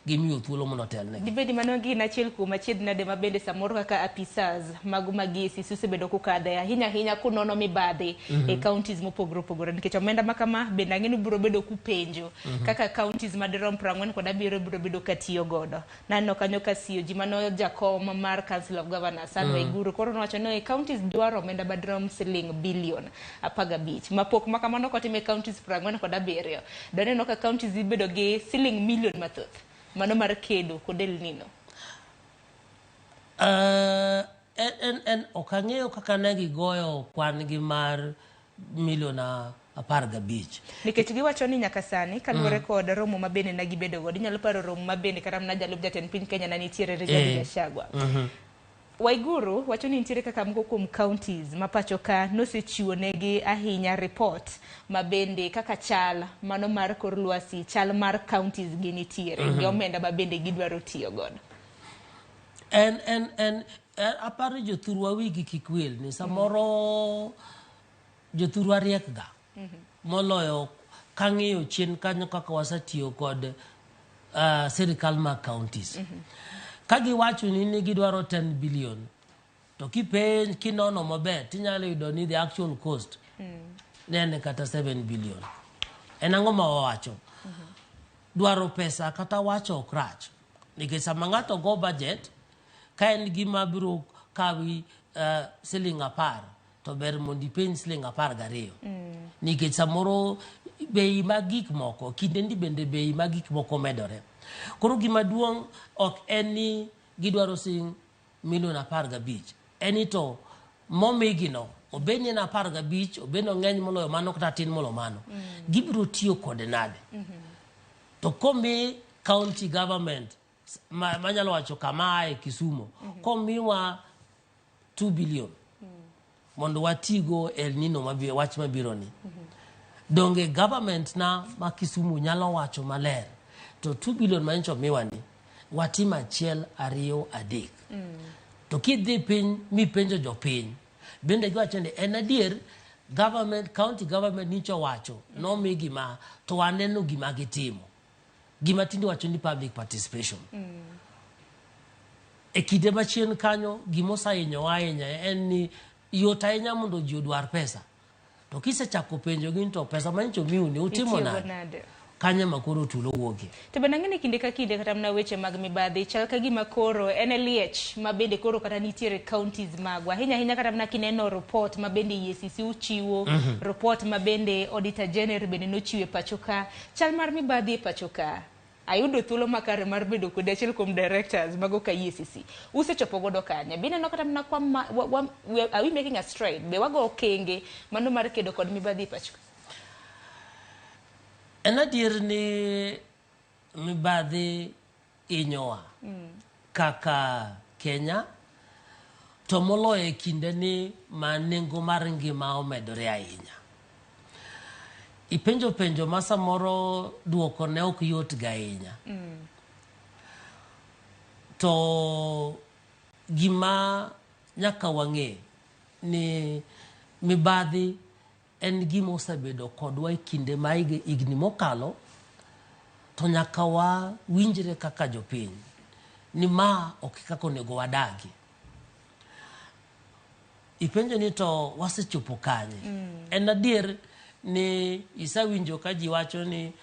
gimiyo thuolo monotel ne. Dibedi manogi na chiel kuom achiedh nade mabende samoro kaka apisas mag magisi susebedo kukadhe ahinya kunono mibadhi e counties mopogore opogore nikech omenda makama bende ang'eni biro bedo kupenjo kaka counties madirom 47 biro bedo katiyo godo. Nano kanyo kasiyo ji mano jakom mar Council of Governors Waiguru koro nowacho no e counties dwaro omenda madirom siling bilion 15 mapok makamano kotime counties 47 doneno ka counties ibedo gi siling milion mathoth mano mar kedo kod El Nino. Okang'eyo kaka ne gigoyo kwan gi mar milion 15 nikech giwacho ni nyaka sani kaluwore kod romo mabende na gibedo godo inyalo paro romo mabende kata na jalub jatend piny Kenya na nitiere Rigathi Gachagua. Waiguru wacho ni nitiere kaka moko kuom counties mapacho ka nosechiwo negi ahinya report mabende kaka chal mano mar kor lwasi chal mar counties gi nitiere gi omenda mabende gidwaro tiyo godo. Aparo jothurwa wigi kikwel ni samoro jothurwa riek ga moloyo kang'iyo chien kanyo kaka wasatiyo kod sirikal ma counties. Kagi wacho ni gidwaro 10 billion to kipenj kinono maber tinyalo yudo ni the actual cost nene kata 7 billion. Enang'o ma wawacho dwaro pesa kata wacho krach nikech sama ng'ato go budget ka en gima biro kawi siling 10 to ber mondi penj siling 12 nikech samoro bei mag gik moko kinde ndi bende bei mag gik moko medore. Koro gima duong' ok eni gidwaro sing milion 15 eni to momigino obeni na 15 obeno ng'eny moloyo mano kata tin molo mano gibiro tiyo kode nade to komi county government manyalo wacho kama e Kisumu komiwa 2 billion mondo watigo El Nino mabiro wach mabiro ni donge government na ma Kisumu nyalo wacho maler to 2 billion mancho miwani watima chiel 2 3 to kidhi piny mi penjo jopiny bende giwacho ni en adier government county government nicho wacho no mi gima to waneno gima gitimo gima tindi wacho ni public participation e kinde machien kanyo gimosainyo ahinya en ni yot ahinya mondo ji odwar pesa to kisechako penjo gin to pesa mancho miuni utimo nade kanye makoro tulo wuogi. To benang'eni kinde ka kinde kata mna weche mag mibadhi chal ka gima koro en liech mabende koro kata nitiere counties magwa ahinya kata mna kineno report mabende EACC uchiwo report mabende Auditor General bende nochiwe pachoka chal mar mibadhi e pachoka ayudo thuolo makare mar bedo kod achiel kuom directors mago ka EACC usechopo godo kanya bine no kata mna kwa are we making a stride be wago okenge mano mar kedo kod mibadhi e pachoka. En adier ni mibadhi inyowa kaka Kenya to moloyo e kinde ni ma nengo mar ngima omedore ahinya. Penjo ma samoro duoko ne ok yot ga ahinya. To gima nyaka wang'e ni mibadhi en gima osebedo kodwa e kinde ma igni mokalo to nyaka wa winjre kaka jopiny ni ma ok kaka onego wadagi. Ipenjo ni to wasechopo kanye. En adier ni isawinjo ka ji wacho ni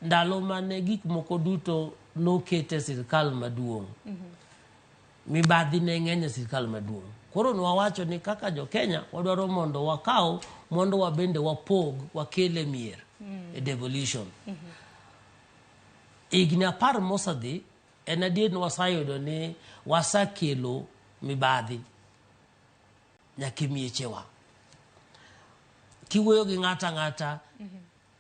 ndalo mane gik moko duto nokete sirkal maduong'. Mibadhi ne ng'eny sirkal maduong'. Koro nwawacho ni kaka Jokenya wadwaro mondo wakaw mondo wabende wapog wakele mier e devolution. Igni 10 mosadhi en adier ni wasayudo ni wasakelo mibadhi nyaka miechewa. Kiwuoyo gi ng'ata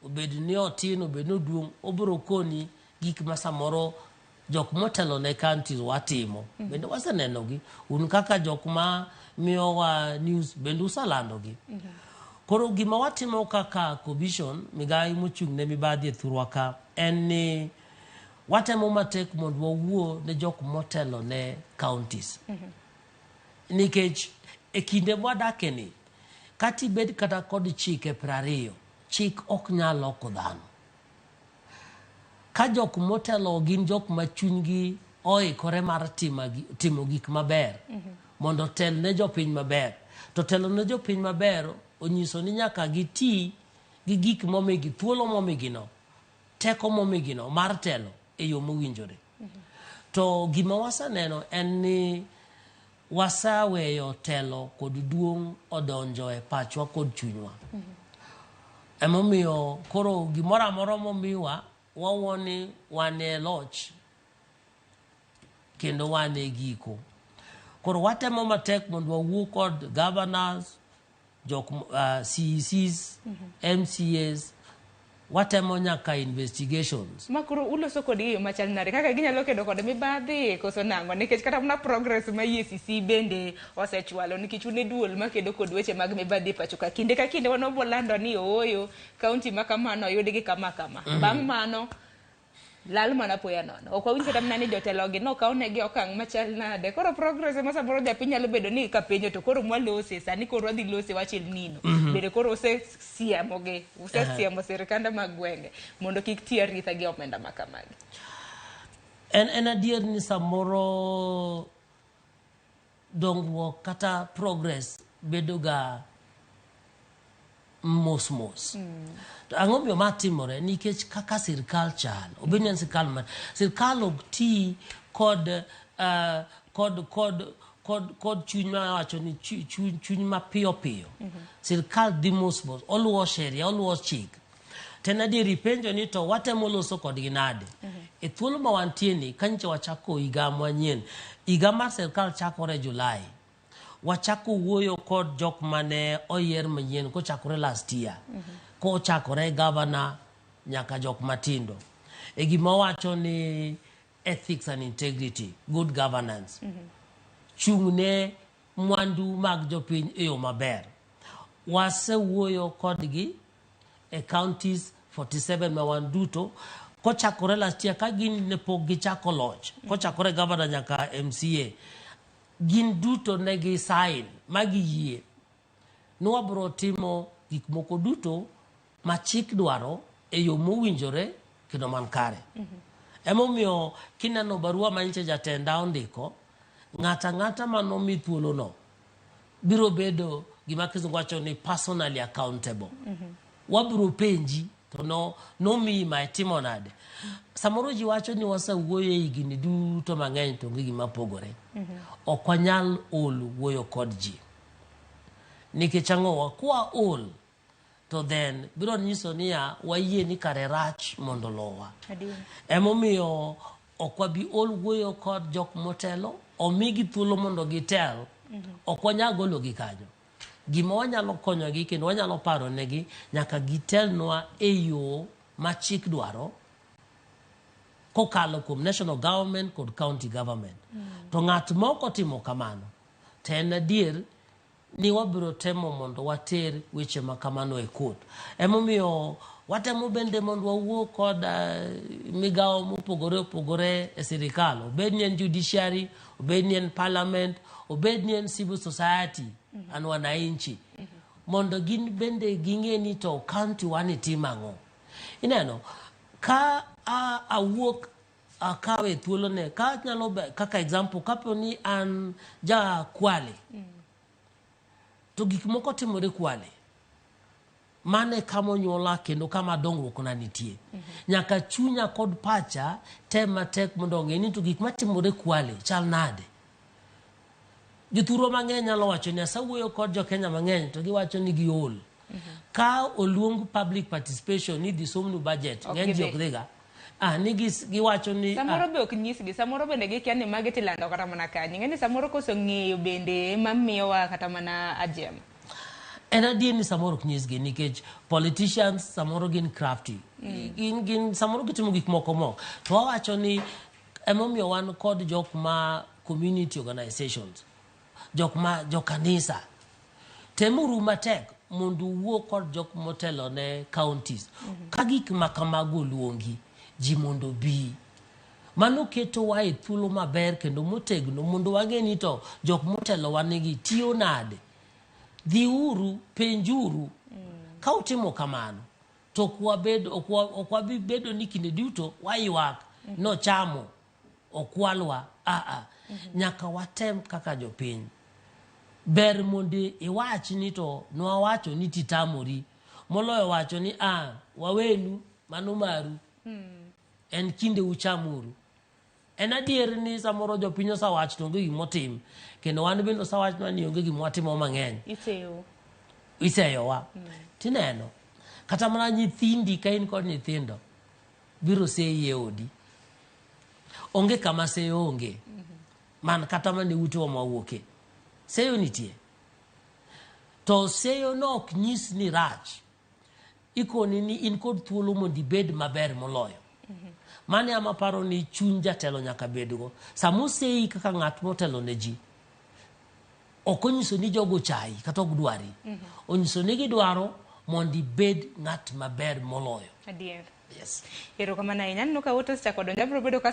obed ni otin obed ni oduong' obiro koni gik ma samoro jok motelo ne counties watimo bende waseneno gi un kaka jok ma miyowa news bende usalando gi. Koro gima watimo kaka commission migai mochung' ne mibadhi e thurwa ka en ni watemo matek mondo wawuo ne jok motelo ne counties. Nikech e kinde mwadake ni kati bed kata kod chike 20 chik ok nyalo loko dhano. ka jok motelo gin jok ma chunygi oikore mar timo gik maber mondo tel ne jopiny maber, to telo ne jopiny maber onyiso ni nyaka giti gi gik momigi, thuolo momigino, teko momigino mar telo e yo mowinjore. To gima wasaneno en ni wasaweyo telo kod duong' odonjo e pachwa kod chunywa. Emomiyo koro gimoro amora momiwa wawuoni wan e loch kendo wan e giko. Koro watemo matek mondo wawuo kod governors, CECs, MCAs, watemo nyaka investigations. Makoro uloso kod yo machal nade kaka ginyalo kedo kod mibadhi koso nango, nikech kata mana progress ma EACC bende osechwalo nikech une duol makedo kod weche mag mibadhi pacho ka kinde ka kinde wano bolando ni ooyo kaunti ma kamano oyud gi kama kama. Bang' mano lal mana poya nono. Ok wawinj kata mana ni jotelo gi no kaonegi okang' machal nade. Koro progress ma samoro japiny nyalo bedo ni kapenjo to koro mwalose sani koro wadhi lose wachil nino. Bende koro usesiemo sirikande mag gwenge mondo kik ti aritha gi omenda makamagi. En adier ni samoro dongruok kata progress bedo ga mos. Ang'o miyo ma timore? Nikech kaka sirkal chal, obedni en sirkal ok ti kod chuny ma wacho ni chuny ma piyo piyo. Sirkal dhi mos, oluwo sheria, oluwo chik. Ten adieri penjo ni to watemo loso kodgi nade. E thuolo ma wantie ni kanyo wachako higa manyien. Higa mar sirkal chakore Julai. Wachako wuoyo kod jok mane oyier manyien kochakore last year. Kochakore governor nyaka jok matindo. E gima wacho ni ethics and integrity, good governance. Chung'ne mwandu mag jopiny e yo maber. Wasewuoyo kodgi e counties 47 ma wan duto. Kochakore last year ka gin ne pok gichako loch. Kochakore governor nyaka MCA. Gin duto negi sign magi yie. Nwabro timo gik moko duto ma chik dwaro e yo mowinjore kendo man kare. Emomiyo kineno barua manyiche jatenda ondiko, ng'ata manomi thuolo no biro bedo gima kizungu wacho ni personally accountable. Wabiro penji to nomiyi ma itimo nade. Samoro ji wacho ni wasawuoyo e higni duto mang'eny to gi gima pogore. Ok wanyal ol wuoyo kod ji. Nikech ang'owa kwa ol to then biro nyiso niya wayie ni kare rach mondo lowa. Emomiyo ok wabi ol wuoyo kod jok motelo, omigi thuolo mondo gitel. Ok wanyal golo gi kanyo. Gima wanyalo konyogi kendo wanyalo paro negi nyaka gitelnwa e yo ma chik dwaro kokalo kuom national government kod county government. To ng'at moko timo kamano to en adier ni wabiro temo mondo water weche makamano e court. Emomiyo watemo bende mondo wawuo kod migawo mopogore opogore e sirikal, obedni en judiciary, obedni en parliament, obedni en civil society, an wananchi, mondo gin bende ging'e ni to county wani timang'o. Ineno ka awuok akawe thuolo ne ka nyalo kaka example kapo ni an ja Kwale to gik moko timore Kwale mane kama nyuola kendo kama dongruok na nitie. Nyaka chunya kod pacha tema tek mondo ng'e ni to gik matimore Kwale chal nade. Jothuro mang'eny nyalo wacho ni asawuoyo kod Jokenya mang'eny to giwacho ni giol. Ka oluong public participation ni dhi somnu budget ng'eny ji ok dhiga. Nigi giwacho ni samoro be ok nyisgi, samoro bende gikia ni mage tilando kata mana kanyi. Ng'eni samoro koso ng'eyo bende mamiyowa kata mana ajem. En adier ni samoro ok nyisgi nikech politicians samoro gin crafty. Gin samoro gitimo gik moko. To wawacho ni emomiyo wan kod jok ma community organizations, jok kanisa. Temuru matek mondo wuo kod jok motelo ne counties. Ka gik makamago oluongi ji mondo bi. Mano keto wa e thuolo maber kendo motegno mondo wang'e ni to jok motelo wanegi tiyo nade. Dhi uru, penjuru. Ka utimo kamano to okwabi bedo ni kinde duto waywak no chamo okwalwa nyaka watem kaka jopiny ber mondi iwach ni to nwawacho ni titamori moloyo wacho ni wawenu mano maru en kinde uchamuru en adier ni samoro jopiny osawach to onge gimotim kendo wan bende osawach ni onge gimwatimo mang'eny iseyowa tineno kata mana nyithindi ka in kod nyithindo biro seyi e odi onge kama seyo onge man kata mane utewa mawuoke seyo nitie to seyo no ok nyis ni rach ikoni ni in kod thuolo mondo ibed maber moloyo mane ama paro ni chuny jatelo nyaka bedgo samoseyi kaka ng'at motelo ne ji ok onyiso ni jogo chai kata ok dwari onyiso ni gidwaro mondo ibed ng'at maber moloyo adier yes erokamano ahinya aneno ka woto chako donjo biro bedo